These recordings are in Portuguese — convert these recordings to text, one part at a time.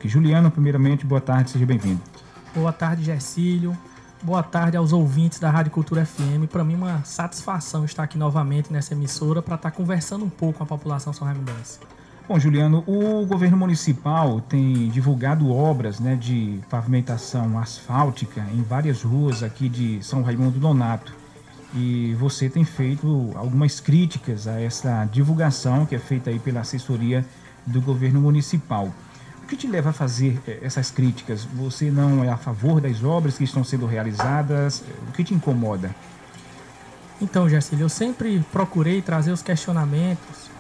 aqui. Juliano, primeiramente, boa tarde, seja bem-vindo. Boa tarde, Gercílio. Boa tarde aos ouvintes da Rádio Cultura FM. Para mim é uma satisfação estar aqui novamente nessa emissora para estar conversando um pouco com a população são raimundense. Bom, Juliano, o governo municipal tem divulgado obras, né, de pavimentação asfáltica em várias ruas aqui de São Raimundo Nonato. E você tem feito algumas críticas a essa divulgação que é feita aí pela assessoria do governo municipal. O que te leva a fazer essas críticas? Você não é a favor das obras que estão sendo realizadas? O que te incomoda? Então, Gercílio, eu sempre procurei trazer os questionamentos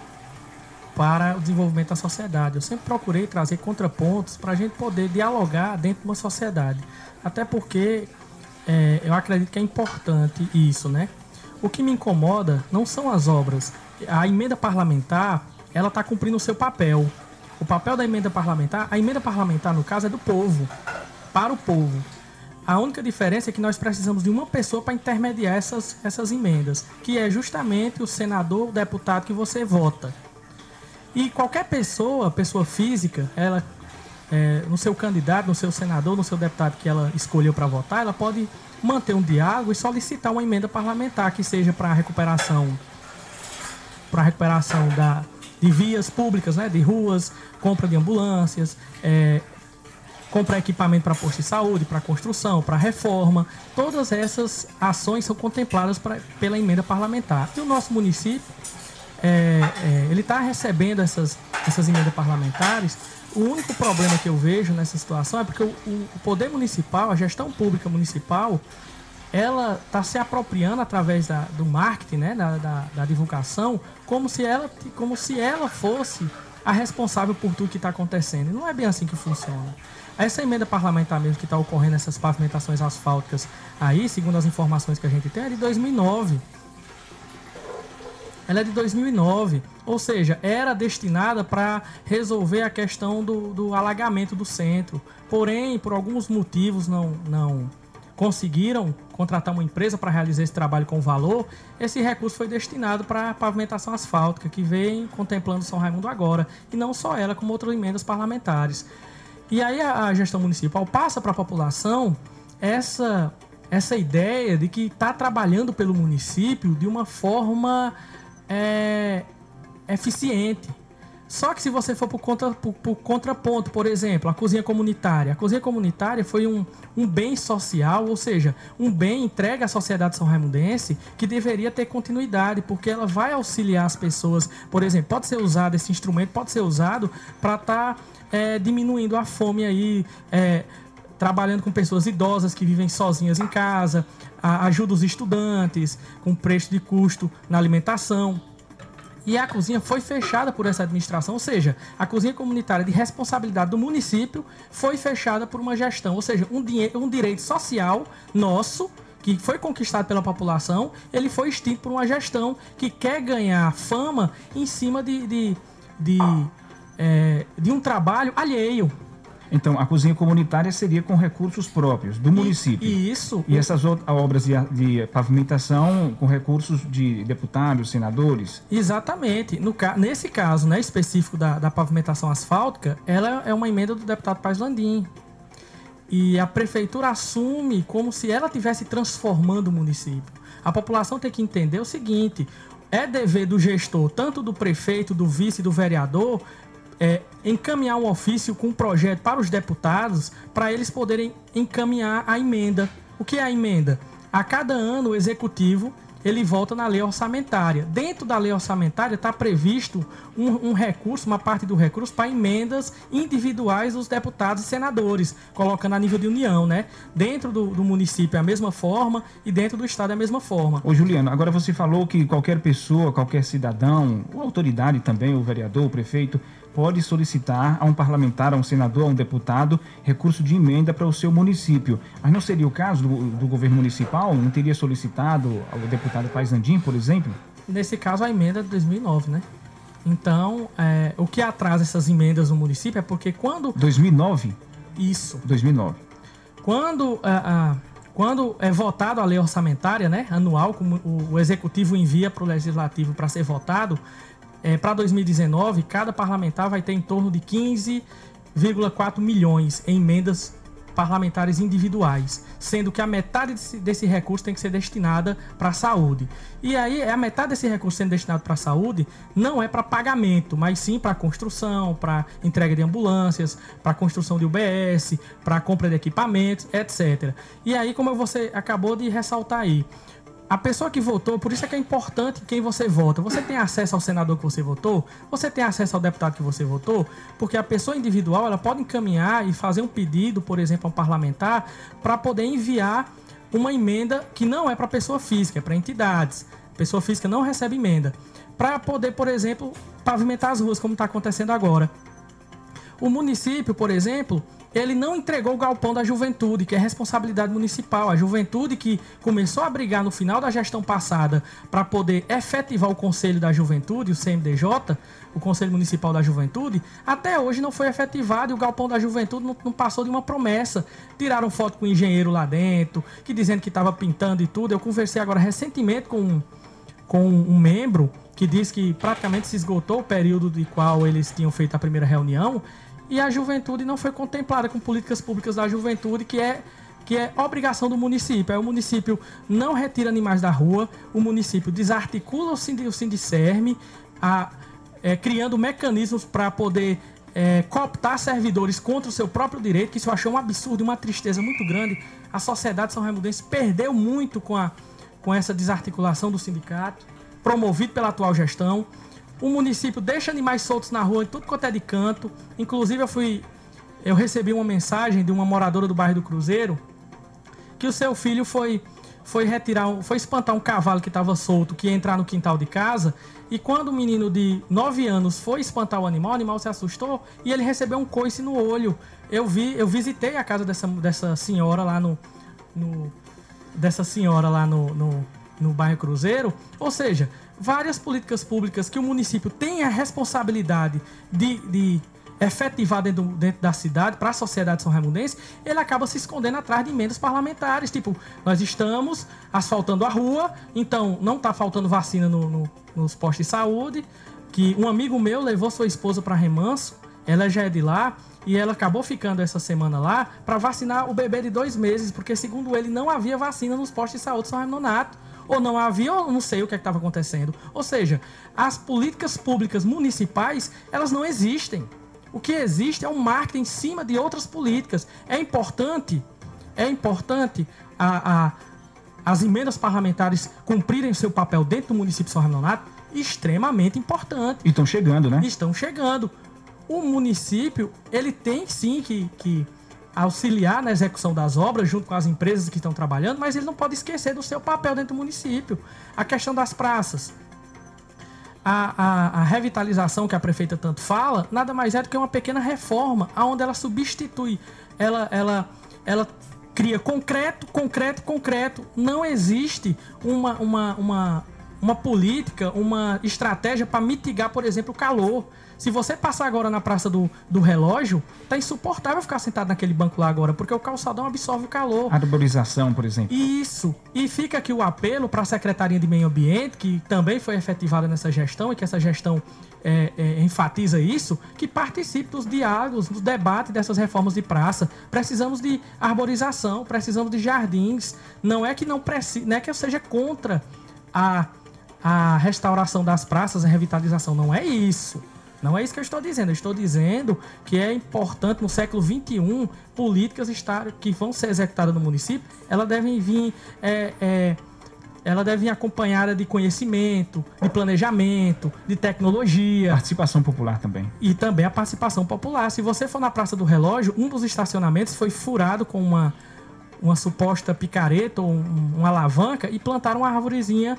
para o desenvolvimento da sociedade. Eu sempre procurei trazer contrapontos para a gente poder dialogar dentro de uma sociedade. Até porque eu acredito que é importante isso, né? O que me incomoda não são as obras. A emenda parlamentar, ela está cumprindo o seu papel. O papel da emenda parlamentar, a emenda parlamentar, no caso, é do povo, para o povo. A única diferença é que nós precisamos de uma pessoa para intermediar essas emendas, que é justamente o senador, o deputado que você vota. E qualquer pessoa física, ela, no seu candidato, no seu senador, no seu deputado que ela escolheu para votar, ela pode manter um diálogo e solicitar uma emenda parlamentar que seja para a recuperação de vias públicas, né, de ruas, compra de ambulâncias, comprar equipamento para posto de saúde, para construção, para reforma. Todas essas ações são contempladas pela emenda parlamentar. E o nosso município, ele está recebendo essas emendas parlamentares. O único problema que eu vejo nessa situação é porque o poder municipal, a gestão pública municipal, ela está se apropriando através do marketing, né, da divulgação, como se ela fosse a responsável por tudo que está acontecendo. E não é bem assim que funciona. Essa emenda parlamentar mesmo que está ocorrendo, essas pavimentações asfálticas aí, segundo as informações que a gente tem, é de 2009. Ela é de 2009, ou seja, era destinada para resolver a questão do alagamento do centro. Porém, por alguns motivos não conseguiram contratar uma empresa para realizar esse trabalho com valor. Esse recurso foi destinado para a pavimentação asfáltica, que vem contemplando São Raimundo agora, e não só ela, como outras emendas parlamentares. E aí a gestão municipal passa para a população essa ideia de que está trabalhando pelo município de uma forma eficiente. Só que se você for por contraponto, por exemplo, a cozinha comunitária. A cozinha comunitária foi um bem social, ou seja, um bem entregue à sociedade são-raimundense que deveria ter continuidade, porque ela vai auxiliar as pessoas. Por exemplo, pode ser usado esse instrumento, pode ser usado para estar diminuindo a fome aí, trabalhando com pessoas idosas que vivem sozinhas em casa, ajuda os estudantes com preço de custo na alimentação. E a cozinha foi fechada por essa administração, ou seja, a cozinha comunitária de responsabilidade do município foi fechada por uma gestão, ou seja, um direito social nosso, que foi conquistado pela população, ele foi extinto por uma gestão que quer ganhar fama em cima de um trabalho alheio. Então, a cozinha comunitária seria com recursos próprios do município. Isso. E essas obras de pavimentação com recursos de deputados, senadores? Exatamente. Nesse caso, né, específico da pavimentação asfáltica, ela é uma emenda do deputado Paz Landim. E a prefeitura assume como se ela estivesse transformando o município. A população tem que entender o seguinte: é dever do gestor, tanto do prefeito, do vice e do vereador, encaminhar um ofício com um projeto para os deputados, para eles poderem encaminhar a emenda. O que é a emenda? A cada ano o executivo ele volta na lei orçamentária. Dentro da lei orçamentária está previsto um recurso, uma parte do recurso para emendas individuais dos deputados e senadores, colocando a nível de união, né? Dentro do município é a mesma forma e dentro do estado é a mesma forma. Ô Juliano, agora você falou que qualquer pessoa, qualquer cidadão, ou autoridade também, o vereador, o prefeito, pode solicitar a um parlamentar, a um senador, a um deputado, recurso de emenda para o seu município. Mas não seria o caso do governo municipal? Não teria solicitado ao deputado Paz Landim, por exemplo? Nesse caso, a emenda é de 2009, né? Então, o que atrasa essas emendas no município é porque quando... 2009? Isso. 2009. Quando é votada a lei orçamentária, né, anual, como o executivo envia para o legislativo para ser votado, para 2019, cada parlamentar vai ter em torno de 15 2,4 milhões em emendas parlamentares individuais, sendo que a metade desse recurso tem que ser destinada para a saúde. E aí, a metade desse recurso sendo destinado para a saúde não é para pagamento, mas sim para construção, para entrega de ambulâncias, para construção de UBS, para compra de equipamentos, etc. E aí, como você acabou de ressaltar aí, a pessoa que votou, por isso é que é importante quem você vota. Você tem acesso ao senador que você votou? Você tem acesso ao deputado que você votou? Porque a pessoa individual, ela pode encaminhar e fazer um pedido, por exemplo, a um parlamentar, para poder enviar uma emenda que não é para pessoa física, é para entidades. Pessoa física não recebe emenda. Para poder, por exemplo, pavimentar as ruas, como está acontecendo agora. O município, por exemplo, ele não entregou o galpão da juventude, que é responsabilidade municipal. A juventude que começou a brigar no final da gestão passada para poder efetivar o Conselho da Juventude, o CMDJ, o Conselho Municipal da Juventude, até hoje não foi efetivado e o galpão da juventude não passou de uma promessa. Tiraram foto com o engenheiro lá dentro, que dizendo que estava pintando e tudo. Eu conversei agora recentemente com um membro que disse que praticamente se esgotou o período de qual eles tinham feito a primeira reunião, e a juventude não foi contemplada com políticas públicas da juventude, que é obrigação do município. Aí o município não retira animais da rua, o município desarticula o Sindicerme, criando mecanismos para poder cooptar servidores contra o seu próprio direito, que isso eu achei um absurdo e uma tristeza muito grande. A sociedade são raimundense perdeu muito com essa desarticulação do sindicato, promovido pela atual gestão. O município deixa animais soltos na rua em tudo quanto é de canto. Inclusive eu recebi uma mensagem de uma moradora do bairro do Cruzeiro que o seu filho foi espantar um cavalo que estava solto, que ia entrar no quintal de casa, e quando o menino de 9 anos foi espantar o animal se assustou e ele recebeu um coice no olho. Eu visitei a casa dessa senhora lá no bairro Cruzeiro. Ou seja, várias políticas públicas que o município tem a responsabilidade de efetivar dentro da cidade, para a sociedade são raimundense, ele acaba se escondendo atrás de emendas parlamentares. Tipo, nós estamos asfaltando a rua, então não está faltando vacina nos postos de saúde, que um amigo meu levou sua esposa para Remanso, ela já é de lá, e ela acabou ficando essa semana lá para vacinar o bebê de 2 meses, porque segundo ele não havia vacina nos postos de saúde de São Raimundo Nonato. Ou não havia, ou não sei o que estava acontecendo. Ou seja, as políticas públicas municipais, elas não existem. O que existe é um marketing em cima de outras políticas. É importante as emendas parlamentares cumprirem seu papel dentro do município de São Raimundo Nonato, extremamente importante. E estão chegando, né? Estão chegando. O município, ele tem sim que auxiliar na execução das obras junto com as empresas que estão trabalhando, mas ele não pode esquecer do seu papel dentro do município. A questão das praças. A revitalização que a prefeita tanto fala, nada mais é do que uma pequena reforma, onde ela substitui, ela cria concreto. Não existe uma política, uma estratégia para mitigar, por exemplo, o calor. Se você passar agora na Praça do Relógio, tá insuportável ficar sentado naquele banco lá agora, porque o calçadão absorve o calor. Arborização, por exemplo. Isso. E fica aqui o apelo para a Secretaria de Meio Ambiente, que também foi efetivada nessa gestão, e que essa gestão enfatiza isso, que participe dos diálogos, dos debates dessas reformas de praça. Precisamos de arborização, precisamos de jardins. Não é que eu seja contra a restauração das praças, a revitalização. Não é isso. Não é isso que eu estou dizendo. Eu estou dizendo que é importante no século XXI políticas que vão ser executadas no município, elas devem vir acompanhada de conhecimento, de planejamento, de tecnologia. Participação popular também. E também a participação popular. Se você for na Praça do Relógio, um dos estacionamentos foi furado com uma suposta picareta ou uma alavanca e plantaram uma arvorezinha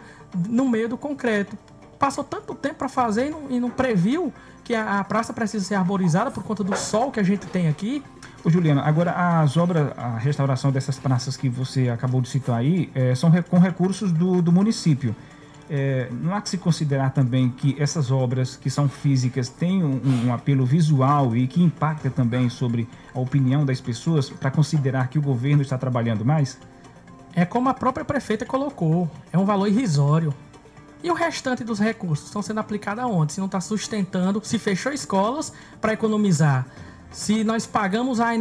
no meio do concreto. Passou tanto tempo para fazer e não previu que a praça precisa ser arborizada por conta do sol que a gente tem aqui. Ô Juliano, agora a restauração dessas praças que você acabou de citar aí, são com recursos do município. Não há que se considerar também que essas obras que são físicas têm um apelo visual e que impacta também sobre a opinião das pessoas, para considerar que o governo está trabalhando mais? É como a própria prefeita colocou, é um valor irrisório. E o restante dos recursos estão sendo aplicados aonde? Se não está sustentando, se fechou escolas para economizar, se nós pagamos a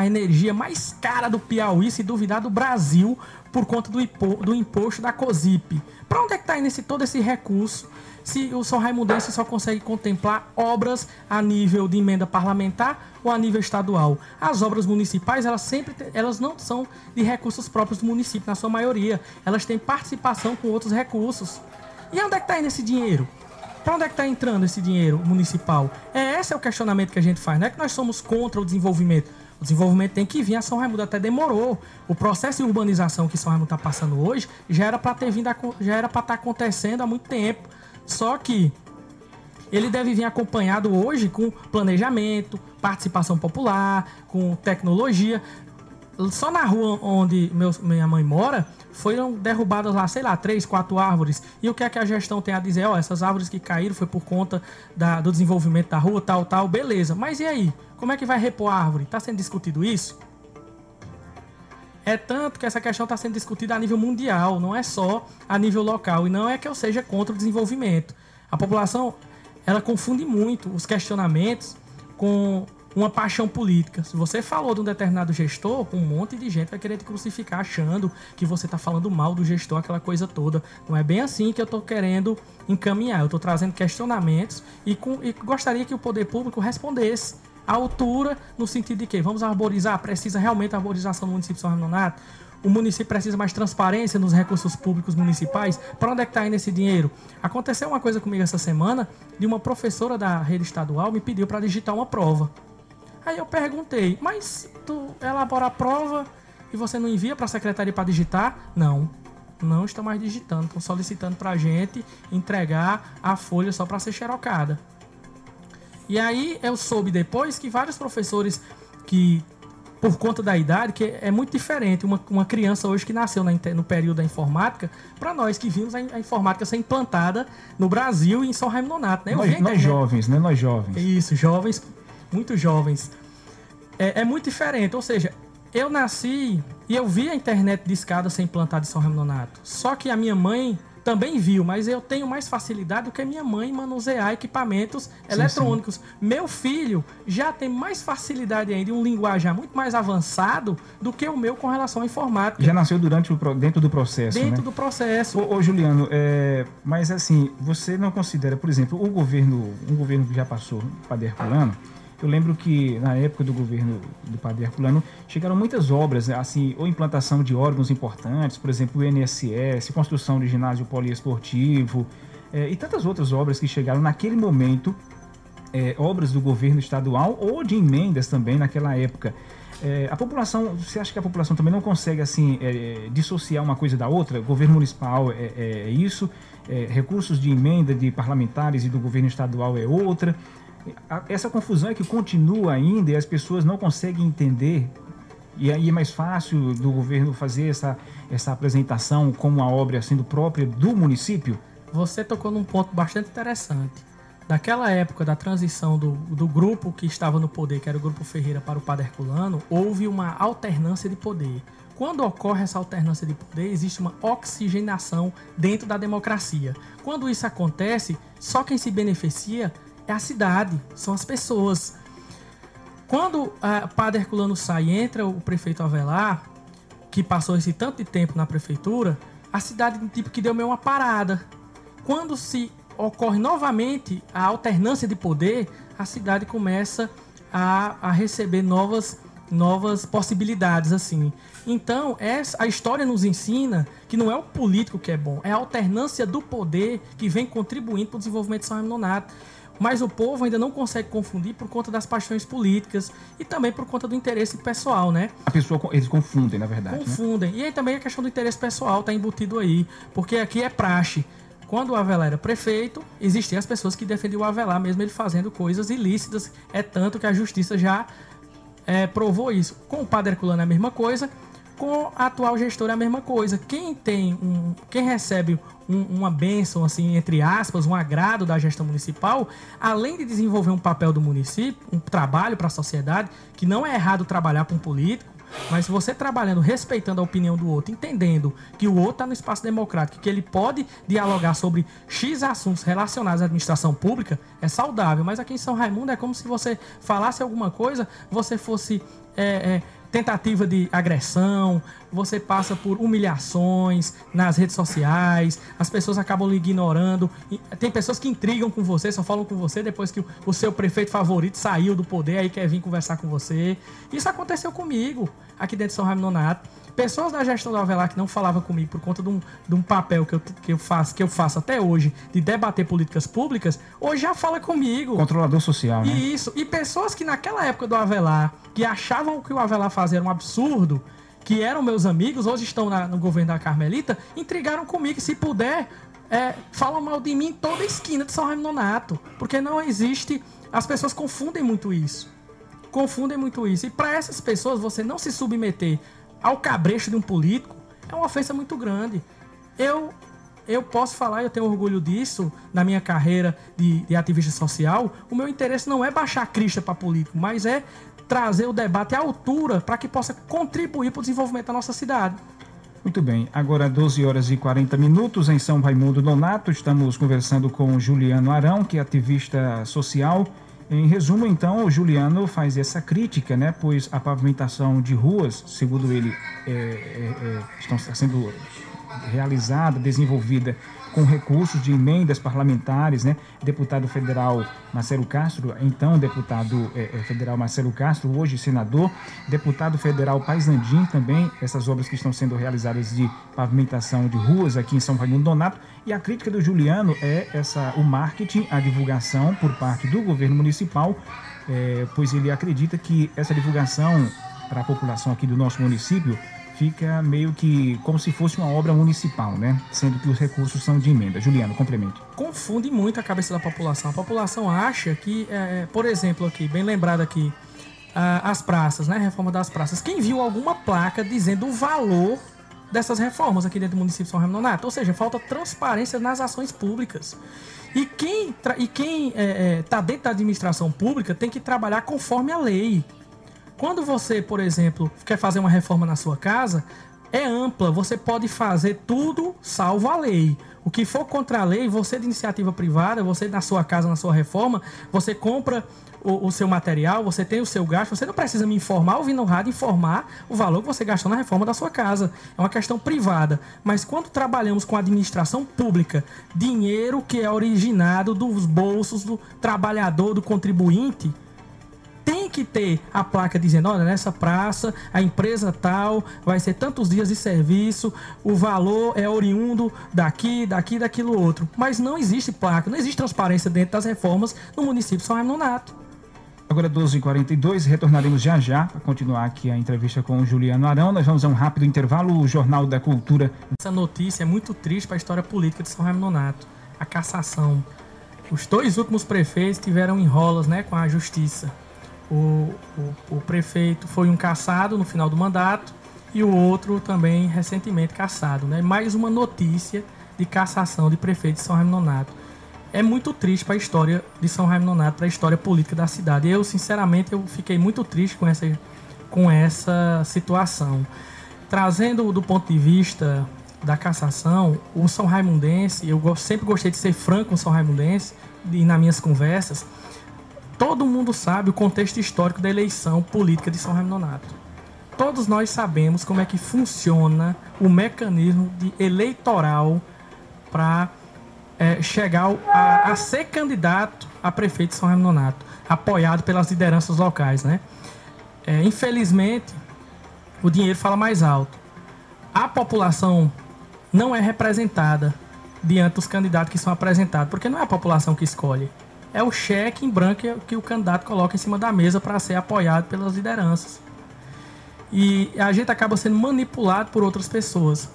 energia mais cara do Piauí, se duvidar, do Brasil, por conta do imposto da COSIP. Para onde é que está indo todo esse recurso? Se o São Raimundense só consegue contemplar obras a nível de emenda parlamentar ou a nível estadual. As obras municipais, elas não são de recursos próprios do município, na sua maioria. Elas têm participação com outros recursos. E onde é que está indo esse dinheiro? Para onde é que está entrando esse dinheiro municipal? Esse é o questionamento que a gente faz. Não é que nós somos contra o desenvolvimento. O desenvolvimento tem que vir. A São Raimundo até demorou. O processo de urbanização que São Raimundo está passando hoje já era para estar acontecendo há muito tempo. Só que ele deve vir acompanhado hoje com planejamento, participação popular, com tecnologia. Só na rua onde minha mãe mora, foram derrubadas lá, 3, 4 árvores. E o que é que a gestão tem a dizer? Essas árvores que caíram foi por conta do desenvolvimento da rua, tal, beleza. Mas e aí? Como é que vai repor a árvore? Está sendo discutido isso? É tanto que essa questão está sendo discutida a nível mundial, não é só a nível local. E não é que eu seja contra o desenvolvimento. A população, ela confunde muito os questionamentos com uma paixão política. Se você falou de um determinado gestor, um monte de gente vai querer te crucificar achando que você está falando mal do gestor, aquela coisa toda. Não é bem assim que eu estou querendo encaminhar. Eu estou trazendo questionamentos e gostaria que o poder público respondesse à altura, no sentido de que vamos arborizar, precisa realmente a arborização no município de São Raimundo. O município precisa mais transparência nos recursos públicos municipais. Para onde é que está indo esse dinheiro? Aconteceu uma coisa comigo essa semana, de uma professora da rede estadual me pediu para digitar uma prova. Aí eu perguntei, mas tu elabora a prova e você não envia para a secretaria para digitar? Não estão mais digitando, estão solicitando para a gente entregar a folha só para ser xerocada. E aí eu soube depois que vários professores que, por conta da idade, que é muito diferente, uma criança hoje que nasceu no período da informática, para nós que vimos a informática ser implantada no Brasil e em São Raimundo Nonato, né? Nós jovens, né? Nós jovens. Isso, jovens, muito jovens. É muito diferente, ou seja, eu nasci e eu vi a internet discada ser implantada em São Raimundo Nonato. Só que a minha mãe também viu, mas eu tenho mais facilidade do que a minha mãe em manusear equipamentos eletrônicos. Sim. Meu filho já tem mais facilidade ainda, um linguajar muito mais avançado do que o meu com relação à informática. Já nasceu dentro do processo, Dentro do processo. Ô Juliano, mas assim, você não considera, por exemplo, um governo que já passou, Padre Herculano, eu lembro que na época do governo do Padre Herculano chegaram muitas obras, assim, ou implantação de órgãos importantes, por exemplo, o INSS, construção de ginásio poliesportivo e tantas outras obras que chegaram naquele momento, obras do governo estadual ou de emendas também naquela época. A população, você acha que a população também não consegue assim dissociar uma coisa da outra? O governo municipal é isso, recursos de emenda de parlamentares e do governo estadual é outra. Essa confusão é que continua ainda e as pessoas não conseguem entender, e aí é mais fácil do governo fazer essa apresentação como uma obra sendo própria do município? Você tocou num ponto bastante interessante. Daquela época da transição do grupo que estava no poder, que era o Grupo Ferreira, para o Padre Herculano, houve uma alternância de poder. Quando ocorre essa alternância de poder, existe uma oxigenação dentro da democracia. Quando isso acontece, só quem se beneficia é a cidade, são as pessoas. Quando o Padre Herculano sai e entra o prefeito Avelar, que passou esse tanto de tempo na prefeitura, a cidade tipo que deu meio uma parada. Quando se ocorre novamente a alternância de poder, a cidade começa a receber novas possibilidades, assim. Então, a história nos ensina que não é o político que é bom, é a alternância do poder que vem contribuindo para o desenvolvimento de São Raimundo Nonato. Mas o povo ainda não consegue confundir por conta das paixões políticas e também por conta do interesse pessoal, né? Eles confundem, na verdade. Confundem. Né? E aí também a questão do interesse pessoal está embutido aí, porque aqui é praxe. Quando o Avelar era prefeito, existiam as pessoas que defendiam o Avelar, mesmo ele fazendo coisas ilícitas. É tanto que a justiça já provou isso. Com o Padre Herculano é a mesma coisa, com a atual gestora é a mesma coisa. Quem recebe uma bênção, assim, entre aspas, um agrado da gestão municipal, além de desenvolver um papel do município, um trabalho para a sociedade, que não é errado trabalhar para um político, Mas se você trabalhando, respeitando a opinião do outro, entendendo que o outro está no espaço democrático, que ele pode dialogar sobre X assuntos relacionados à administração pública, é saudável. Mas aqui em São Raimundo é como se você falasse alguma coisa, você fosse tentativa de agressão, você passa por humilhações nas redes sociais, as pessoas acabam lhe ignorando, tem pessoas que intrigam com você, só falam com você depois que o seu prefeito favorito saiu do poder, aí quer vir conversar com você. Isso aconteceu comigo, aqui dentro de São Raimundo Nonato. Pessoas da gestão do Avelar que não falavam comigo por conta de um papel que eu faço até hoje, de debater políticas públicas, hoje já fala comigo. Controlador social, né? Isso. E pessoas que naquela época do Avelar, que achavam que o Avelar fazia era um absurdo, que eram meus amigos, hoje estão no governo da Carmelita, intrigaram comigo. Se puder, falam mal de mim em toda a esquina de São Raimundo Nonato. Porque não existe... As pessoas confundem muito isso. E para essas pessoas, você não se submeter ao cabresto de um político é uma ofensa muito grande. Eu posso falar, eu tenho orgulho disso na minha carreira de ativista social. O meu interesse não é baixar a crista para político, mas é trazer o debate à altura para que possa contribuir para o desenvolvimento da nossa cidade. Muito bem, agora 12 horas e 40 minutos em São Raimundo Nonato. Estamos conversando com Juliano Arão, que é ativista social. Em resumo, então, o Juliano faz essa crítica, né? Pois a pavimentação de ruas, segundo ele, está sendo realizada, desenvolvida com recursos de emendas parlamentares, né? Deputado federal Marcelo Castro, então deputado federal Marcelo Castro, hoje senador, deputado federal Paizandim também, essas obras que estão sendo realizadas de pavimentação de ruas aqui em São Raimundo Nonato. E a crítica do Juliano é o marketing, a divulgação por parte do governo municipal, pois ele acredita que essa divulgação para a população aqui do nosso município fica meio que como se fosse uma obra municipal, né? Sendo que os recursos são de emenda. Juliano, complemente. Confunde muito a cabeça da população. A população acha que, por exemplo, aqui, bem lembrado aqui, as praças, né? Reforma das praças. Quem viu alguma placa dizendo o valor dessas reformas aqui dentro do município de São Raimundo Nonato? Ou seja, falta transparência nas ações públicas. E quem está dentro da administração pública tem que trabalhar conforme a lei. Quando você, por exemplo, quer fazer uma reforma na sua casa, é ampla, você pode fazer tudo salvo a lei. O que for contra a lei, você de iniciativa privada, você na sua casa, na sua reforma, você compra o seu material, você tem o seu gasto, você não precisa me informar, ouvir no rádio, informar o valor que você gastou na reforma da sua casa. É uma questão privada. Mas quando trabalhamos com a administração pública, dinheiro que é originado dos bolsos do trabalhador, do contribuinte, tem que ter a placa dizendo, olha, nessa praça, a empresa tal, vai ser tantos dias de serviço, o valor é oriundo daquilo outro. Mas não existe placa, não existe transparência dentro das reformas no município de São Raimundo Nonato. Agora 12h42, retornaremos já para continuar aqui a entrevista com o Juliano Arão. Nós vamos a um rápido intervalo, o Jornal da Cultura. Essa notícia é muito triste para a história política de São Raimundo Nonato. A cassação. Os 2 últimos prefeitos tiveram enrolos, né, com a justiça. O prefeito foi um cassado no final do mandato e o outro também recentemente cassado, né? Mais uma notícia de cassação de prefeito de São Raimundo Nonato. É muito triste para a história de São Raimundo Nonato, para a história política da cidade. Eu, sinceramente, fiquei muito triste com essa situação. Trazendo do ponto de vista da cassação, o São Raimundense, eu sempre gostei de ser franco com o São Raimundense e nas minhas conversas. Todo mundo sabe o contexto histórico da eleição política de São Raimundo Nonato. Todos nós sabemos como é que funciona o mecanismo eleitoral para chegar a ser candidato a prefeito de São Raimundo Nonato, apoiado pelas lideranças locais, né? Infelizmente, o dinheiro fala mais alto. A população não é representada diante dos candidatos que são apresentados, porque não é a população que escolhe. É o cheque em branco que o candidato coloca em cima da mesa para ser apoiado pelas lideranças. E a gente acaba sendo manipulado por outras pessoas.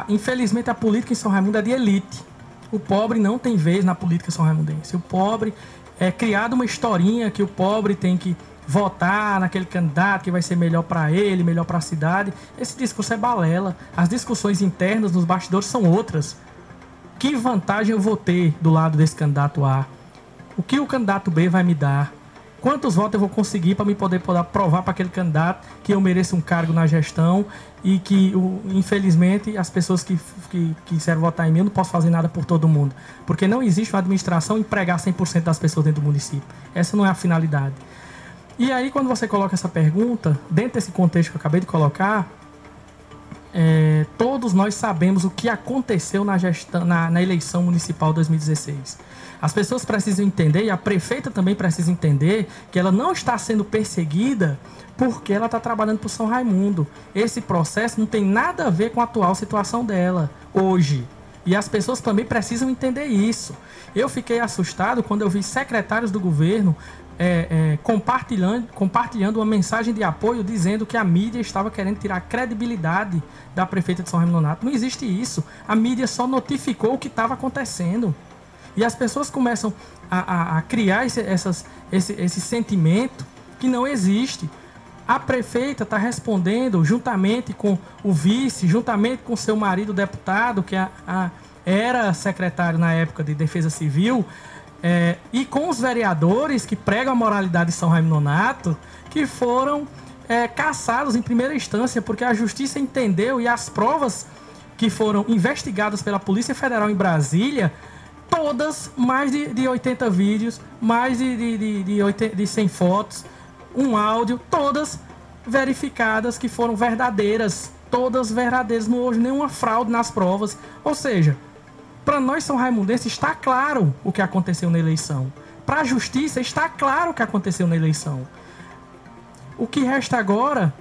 Infelizmente, a política em São Raimundo é de elite. O pobre não tem vez na política são raimundense. O pobre é criado uma historinha que o pobre tem que votar naquele candidato que vai ser melhor para ele, melhor para a cidade. Esse discurso é balela. As discussões internas nos bastidores são outras. Que vantagem eu vou ter do lado desse candidato A? O que o candidato B vai me dar? quantos votos eu vou conseguir para me poder provar para aquele candidato que eu mereço um cargo na gestão e que, infelizmente, as pessoas que quiseram votar em mim, eu não posso fazer nada por todo mundo. Porque não existe uma administração empregar 100% das pessoas dentro do município. Essa não é a finalidade. E aí, quando você coloca essa pergunta, dentro desse contexto que eu acabei de colocar, todos nós sabemos o que aconteceu na eleição municipal 2016. As pessoas precisam entender, e a prefeita também precisa entender, que ela não está sendo perseguida porque ela está trabalhando para o São Raimundo. Esse processo não tem nada a ver com a atual situação dela, hoje. E as pessoas também precisam entender isso. Eu fiquei assustado quando eu vi secretários do governo compartilhando uma mensagem de apoio dizendo que a mídia estava querendo tirar a credibilidade da prefeita de São Raimundo Nonato. Não existe isso. A mídia só notificou o que estava acontecendo. E as pessoas começam a criar esse sentimento que não existe. A prefeita está respondendo juntamente com o vice, juntamente com seu marido deputado, que era secretário na época de Defesa Civil, e com os vereadores que pregam a moralidade de São Raimundo Nonato, que foram caçados em primeira instância, porque a justiça entendeu, e as provas que foram investigadas pela Polícia Federal em Brasília, todas, mais de 80 vídeos, mais de 100 fotos, um áudio, todas verificadas que foram verdadeiras, todas verdadeiras, não houve nenhuma fraude nas provas. Ou seja, para nós são raimundenses está claro o que aconteceu na eleição. Para a justiça está claro o que aconteceu na eleição. O que resta agora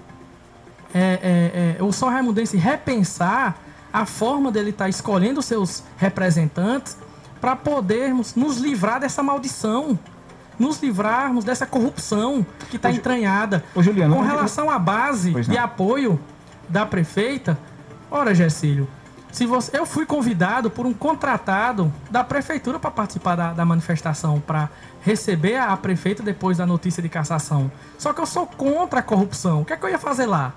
é o São Raimundense repensar a forma dele estar escolhendo seus representantes para podermos nos livrar dessa maldição, nos livrarmos dessa corrupção que está entranhada. Juliano, com relação à base de apoio da prefeita, ora, Gercílio, eu fui convidado por um contratado da prefeitura para participar da manifestação, para receber a prefeita depois da notícia de cassação. Só que eu sou contra a corrupção. O que é que eu ia fazer lá?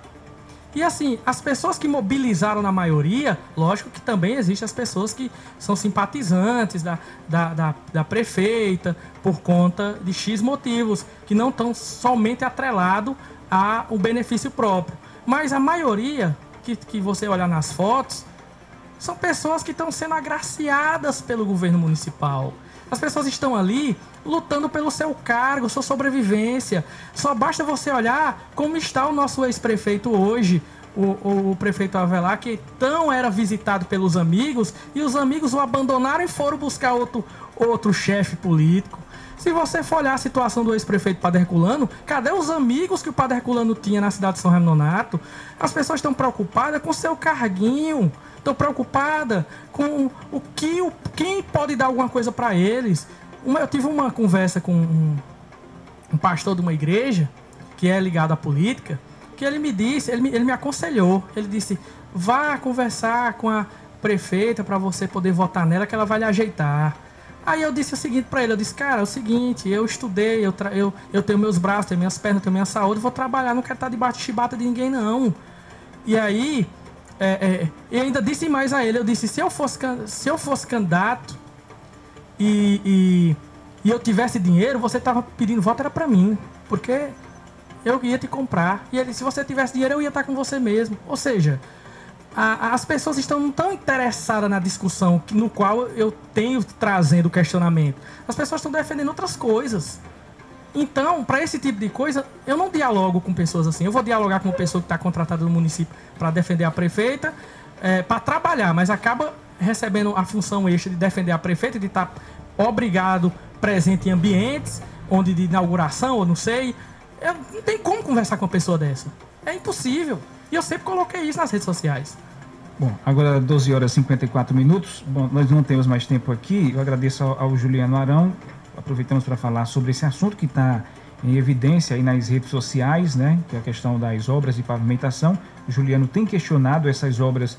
E assim, as pessoas que mobilizaram na maioria, lógico que também existem as pessoas que são simpatizantes da prefeita por conta de X motivos, que não estão somente atrelados ao benefício próprio. Mas a maioria, que você olhar nas fotos, são pessoas que estão sendo agraciadas pelo governo municipal. As pessoas estão ali lutando pelo seu cargo, sua sobrevivência. Só basta você olhar como está o nosso ex-prefeito hoje, o prefeito Avelar, que tão era visitado pelos amigos, e os amigos o abandonaram e foram buscar outro chefe político. Se você for olhar a situação do ex-prefeito Padre Herculano, cadê os amigos que o Padre Herculano tinha na cidade de São Raimundo Nonato? As pessoas estão preocupadas com seu carguinho, estão preocupadas com quem pode dar alguma coisa para eles. Eu tive uma conversa com um pastor de uma igreja que é ligado à política, que ele me disse, ele me aconselhou, ele disse, vá conversar com a prefeita para você poder votar nela, que ela vai lhe ajeitar. Aí eu disse o seguinte para ele, eu disse, cara, é o seguinte, eu estudei, eu tenho meus braços, tenho minhas pernas, tenho minha saúde, vou trabalhar, não quero estar debaixo de chibata de ninguém, não. E aí, eu ainda disse mais a ele, eu disse, se eu fosse candidato e eu tivesse dinheiro, você estava pedindo voto, era para mim, porque eu ia te comprar. E ele, se você tivesse dinheiro, eu ia estar com você mesmo. Ou seja, as pessoas estão tão interessadas na discussão no qual eu tenho trazendo o questionamento. As pessoas estão defendendo outras coisas. Então, para esse tipo de coisa, eu não dialogo com pessoas assim. Eu vou dialogar com uma pessoa que está contratada no município para defender a prefeita, para trabalhar, mas acaba recebendo a função extra de defender a prefeita, de estar obrigado, presente em ambientes, onde de inauguração, ou não sei. Não tem como conversar com uma pessoa dessa. É impossível. E eu sempre coloquei isso nas redes sociais. Bom, agora 12 horas e 54 minutos. Bom, nós não temos mais tempo aqui. Eu agradeço ao Juliano Arão. Aproveitamos para falar sobre esse assunto que está em evidência aí nas redes sociais, né? Que é a questão das obras de pavimentação. O Juliano tem questionado essas obras,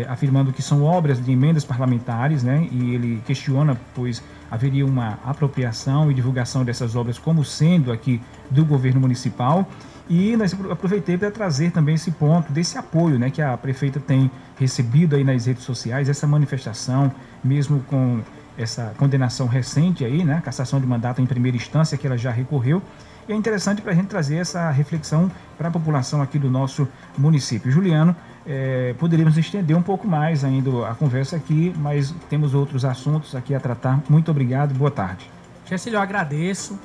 afirmando que são obras de emendas parlamentares, né? E ele questiona, pois haveria uma apropriação e divulgação dessas obras como sendo aqui do governo municipal. E nós aproveitei para trazer também esse ponto desse apoio, né, que a prefeita tem recebido aí nas redes sociais, essa manifestação, mesmo com essa condenação recente aí, né? Cassação de mandato em primeira instância, que ela já recorreu. E é interessante para a gente trazer essa reflexão para a população aqui do nosso município. Juliano, poderíamos estender um pouco mais ainda a conversa aqui, mas temos outros assuntos aqui a tratar. Muito obrigado, boa tarde. Gercílio, eu agradeço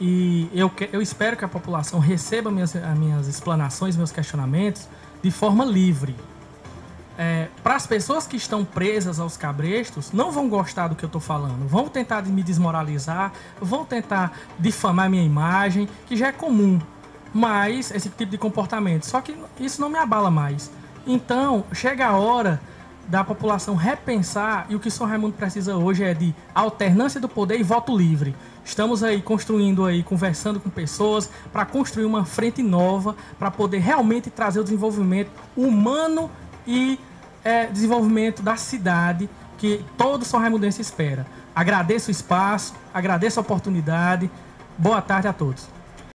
e eu espero que a população receba as minhas explanações, meus questionamentos de forma livre. Para as pessoas que estão presas aos cabrestos, não vão gostar do que eu estou falando, vão tentar me desmoralizar, vão tentar difamar minha imagem, que já é comum, mas esse tipo de comportamento, só que isso não me abala mais. Então, chega a hora da população repensar, e o que São Raimundo precisa hoje é de alternância do poder e voto livre. Estamos aí construindo, conversando com pessoas para construir uma frente nova, para poder realmente trazer o desenvolvimento humano e desenvolvimento da cidade que todo São Raimundense espera. Agradeço o espaço, agradeço a oportunidade. Boa tarde a todos.